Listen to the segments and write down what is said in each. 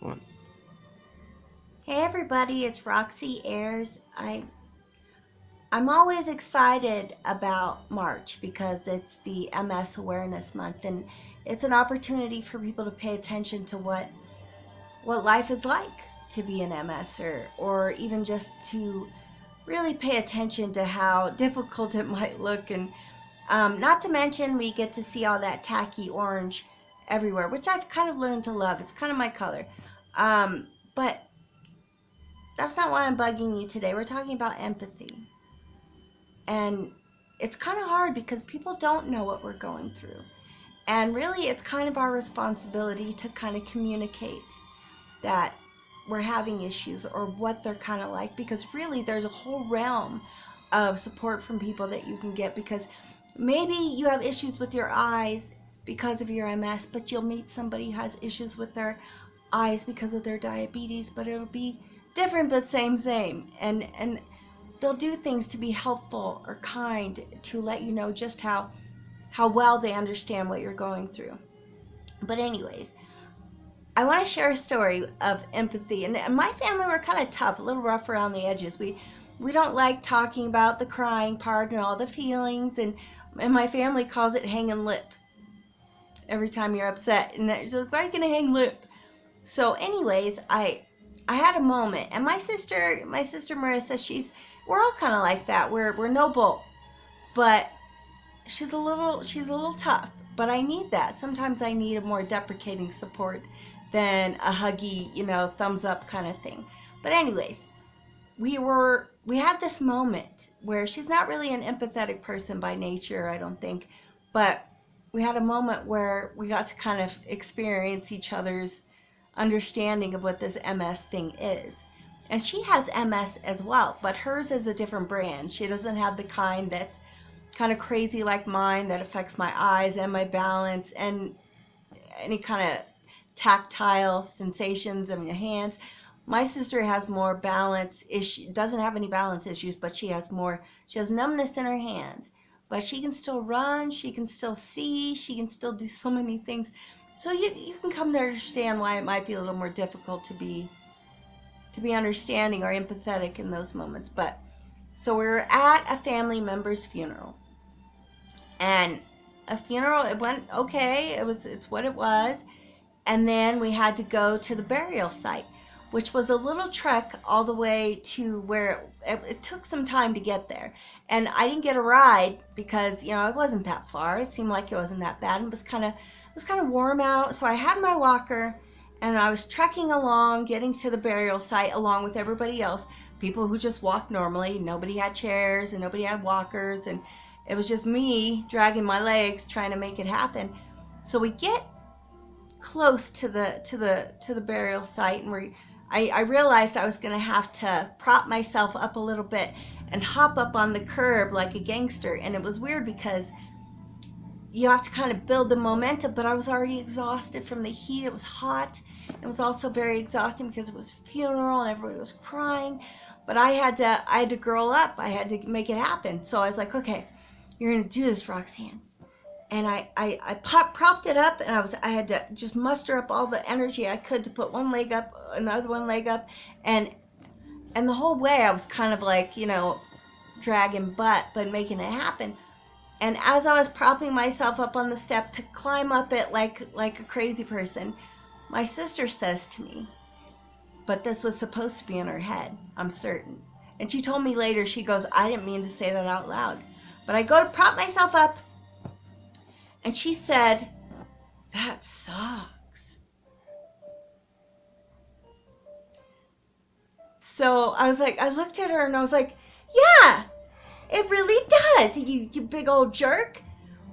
one. Hey everybody, it's Roxy Ayers. I'm always excited about March because it's the MS Awareness Month, and it's an opportunity for people to pay attention to what life is like to be an MSer, or even just to really pay attention to how difficult it might look. And not to mention, we get to see all that tacky orange everywhere, which I've kind of learned to love. It's kind of my color. But that's not why I'm bugging you today. We're talking about empathy. And it's kind of hard because people don't know what we're going through. And really, it's kind of our responsibility to kind of communicate that we're having issues or what they're kind of like, because really there's a whole realm of support from people that you can get, because maybe you have issues with your eyes because of your MS, but you'll meet somebody who has issues with their eyes because of their diabetes, but it'll be different but same. And they'll do things to be helpful or kind to let you know just how well they understand what you're going through. But anyways, I want to share a story of empathy. And my family were kind of tough, a little rough around the edges. We don't like talking about the crying part and all the feelings, and my family calls it hanging lip. Every time you're upset, and they're like, why are you gonna hang lip? So anyways, I had a moment, and my sister Marissa, we're all kind of like that. We're noble, but she's a little tough. But I need that. Sometimes I need a more deprecating support than a huggy, thumbs up kind of thing. But anyways, we had this moment where she's not really an empathetic person by nature, I don't think, but we had a moment where we got to kind of experience each other's understanding of what this MS thing is. And she has MS as well, but hers is a different brand. She doesn't have the kind that's kind of crazy like mine, that affects my eyes and my balance and any kind of tactile sensations in your hands. My sister has more balance issue, doesn't have any balance issues, but she has numbness in her hands. But she can still run, she can still see, she can still do so many things. So you can come to understand why it might be a little more difficult to be understanding or empathetic in those moments. But so we were at a family member's funeral. And a funeral, it went okay, it's what it was. And then we had to go to the burial site, which was a little trek all the way to where it took some time to get there. And I didn't get a ride because, it wasn't that far. It seemed like it wasn't that bad. It was kind of warm out. So I had my walker and I was trekking along, getting to the burial site along with everybody else, people who just walked normally. Nobody had chairs and nobody had walkers, and it was just me dragging my legs trying to make it happen. So we get close to the burial site, and I realized I was going to have to prop myself up a little bit and hop up on the curb like a gangster. And it was weird because you have to kind of build the momentum, but I was already exhausted from the heat. It was hot. It was also very exhausting because it was a funeral and everybody was crying. But I had to girl up. I had to make it happen. So I was like, okay, you're going to do this, Roxanne. And I propped it up, and I had to just muster up all the energy I could to put one leg up, another one leg up, and the whole way I was kind of like, dragging butt, but making it happen. And as I was propping myself up on the step to climb up it like a crazy person, my sister says to me, but this was supposed to be in her head, I'm certain. And she told me later, she goes, I didn't mean to say that out loud. But I go to prop myself up, and she said, that sucks. So I was like, I looked at her and I was like, yeah, it really does, you big old jerk.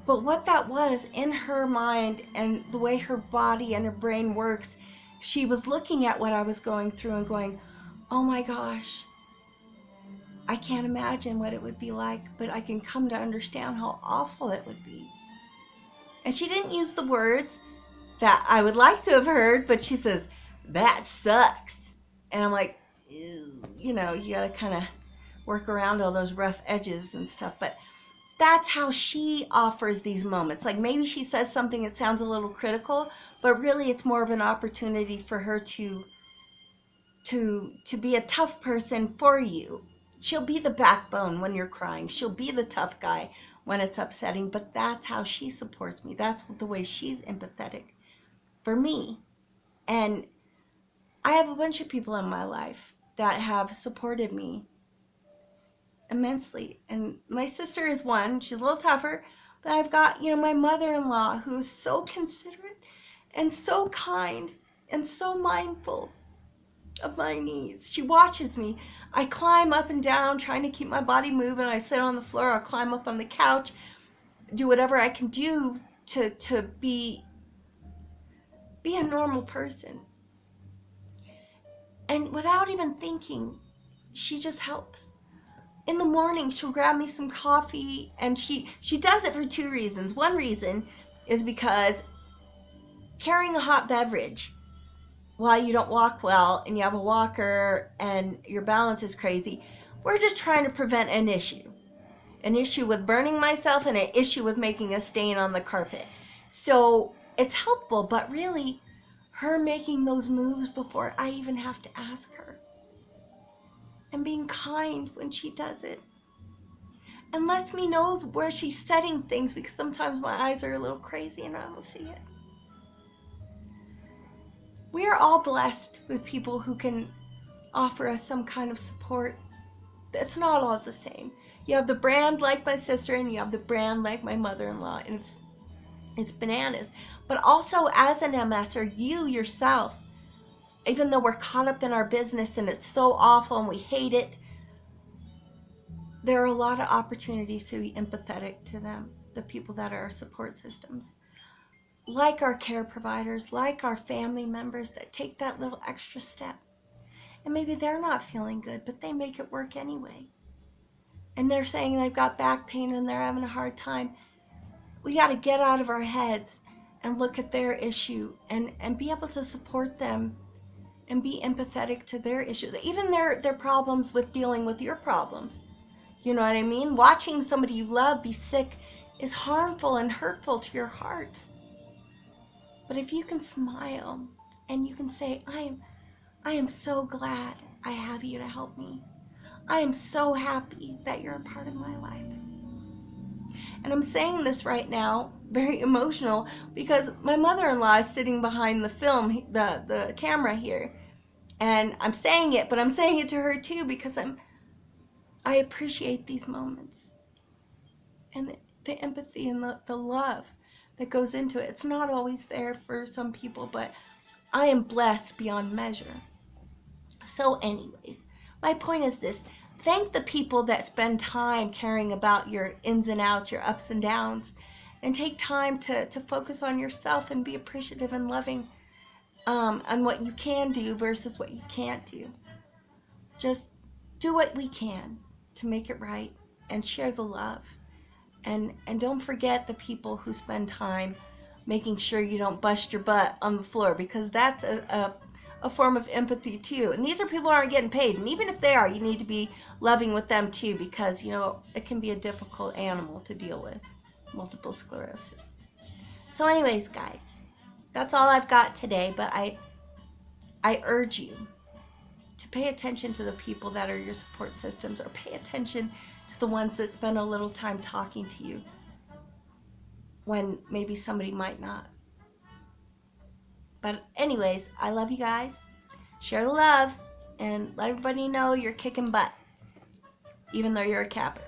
But what that was in her mind and the way her body and her brain works, she was looking at what I was going through and going, oh my gosh, I can't imagine what it would be like, but I can come to understand how awful it would be. And she didn't use the words that I would like to have heard, but she says, that sucks. And I'm like, ew, you gotta kind of work around all those rough edges and stuff. But that's how she offers these moments. Like maybe she says something that sounds a little critical, but really it's more of an opportunity for her to be a tough person for you. She'll be the backbone when you're crying. She'll be the tough guy when it's upsetting, but that's how she supports me. That's the way she's empathetic for me. And I have a bunch of people in my life that have supported me immensely. And my sister is one. She's a little tougher, but I've got, my mother-in-law who's so considerate and so kind and so mindful of my needs. She watches me. I climb up and down trying to keep my body moving. I sit on the floor. I'll climb up on the couch, do whatever I can do to be a normal person. And without even thinking, she just helps. In the morning, she'll grab me some coffee, and she does it for two reasons. One reason is because carrying a hot beverage while you don't walk well and you have a walker and your balance is crazy, we're just trying to prevent an issue with burning myself and an issue with making a stain on the carpet. So it's helpful, but really her making those moves before I even have to ask her, and being kind when she does it, and lets me know where she's setting things, because sometimes my eyes are a little crazy and I don't see it. We are all blessed with people who can offer us some kind of support. It's not all the same. You have the brand like my sister, and you have the brand like my mother-in-law, and it's bananas. But also, as an MSer, you yourself, even though we're caught up in our business and it's so awful and we hate it, there are a lot of opportunities to be empathetic to them, the people that are our support systems. Like our care providers, like our family members that take that little extra step. And maybe they're not feeling good, but they make it work anyway. And they're saying they've got back pain and they're having a hard time. We got to get out of our heads and look at their issue and be able to support them and be empathetic to their issues, even their problems with dealing with your problems. You know what I mean? Watching somebody you love be sick is harmful and hurtful to your heart. But if you can smile and you can say, I am so glad I have you to help me. I am so happy that you're a part of my life. And I'm saying this right now, very emotional, because my mother-in-law is sitting behind the film, the camera here. And I'm saying it, but I'm saying it to her too, because I appreciate these moments. And the empathy and the love that goes into it. It's not always there for some people, but I am blessed beyond measure. So anyways, my point is this. Thank the people that spend time caring about your ins and outs, your ups and downs, and take time to focus on yourself and be appreciative and loving on what you can do versus what you can't do. Just do what we can to make it right and share the love. And don't forget the people who spend time making sure you don't bust your butt on the floor, because that's a form of empathy too. And these are people who aren't getting paid. And even if they are, you need to be loving with them too, because, it can be a difficult animal to deal with, multiple sclerosis. So anyways, guys, that's all I've got today. But I urge you to pay attention to the people that are your support systems, or pay attention to the ones that spend a little time talking to you when maybe somebody might not. But anyways, I love you guys. Share the love and let everybody know you're kicking butt, even though you're a capper.